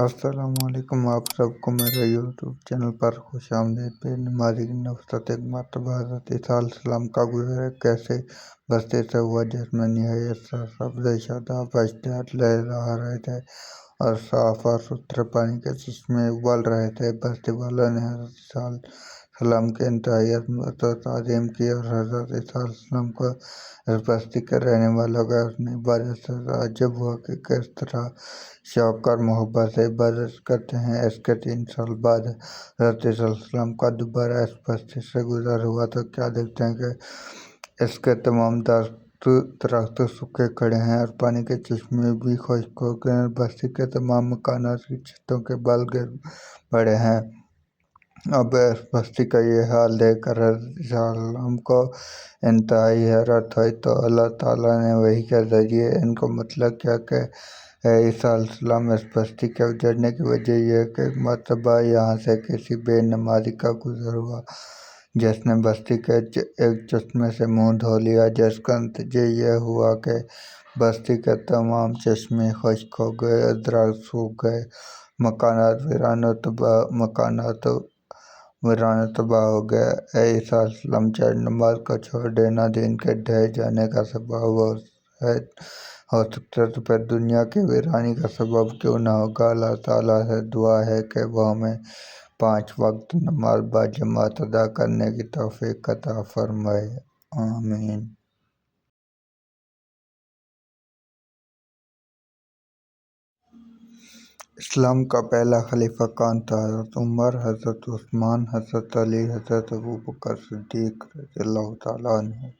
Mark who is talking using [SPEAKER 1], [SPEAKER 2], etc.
[SPEAKER 1] السلام علیکم، آپ سب کو میرے یوٹیوب چینل پر خوش آمدید۔ بے نمازی کی نفرت ایک مرتبہ حضرت عیسیٰ علیہ السلام کا گزر کیسے بستی سے ہوا جس میں نہایت سرسبز شاداب اشجار لہرا رہے تھے اور صاف اور ستھرے پانی کے چشمے ابل رہے تھے۔ بستی والوں نے حضرت عیسیٰ علیہ السلام کی انتہائی عظمت و تعظیم کی اور حضرت عیسیٰ علیہ السلام کو اس بستی کے رہنے والوں کا اپنی عبادت سے تعجب ہوا کہ کس طرح شوق اور محبت سے عبادت کرتے ہیں۔ اس کے 3 سال بعد حضرت عیسیٰ علیہ السلام کا دوبارہ اس بستی سے گزر ہوا تو کیا دیکھتے ہیں کہ اس کے تمام درخت سوکھے کھڑے ہیں اور پانی کے چشمے بھی خشک ہو گئے ہیں۔ بستی کے تمام مکانات کی چھتوں کے بال گر پڑے ہیں۔ اب اس بستی کا یہ حال دیکھ کر حضرت عیسیٰ علیہ السلام کو انتہائی حیرت ہوئی تو اللہ تعالیٰ نے وحی کے ذریعے ان کو مطلع کیا کہ اے عیسیٰ علیہ السلام، اس بستی کے اجڑنے کی وجہ یہ ہے کہ ایک مرتبہ یہاں سے کسی بے نمازی کا گزر ہوا جس نے بستی کے ایک چشمے سے منہ دھو لیا، جس کا نتیجہ یہ ہوا کہ بستی کے تمام چشمے خشک ہو گئے، درخت سوکھ گئے، مکانات ویران و تباہ ہو گئے۔ اے عیسیٰ علیہ السلام، چاہے نماز کو چھوڑ دینا دین کے ڈھہ جانے کا سبب ہو سکتا ہے تو پھر دنیا کی ویرانی کا سبب کیوں نہ ہوگا۔ اللہ تعالیٰ سے دعا ہے کہ وہ ہمیں 5 وقت نماز باجماعت ادا کرنے کی توفیق عطا فرمائے، آمین۔ اسلام کا پہلا خلیفہ کون تھا؟ حضرت عمر، حضرت عثمان، حضرت علی، حضرت ابوبکر صدیق رضی اللہ تعالیٰ عنہ۔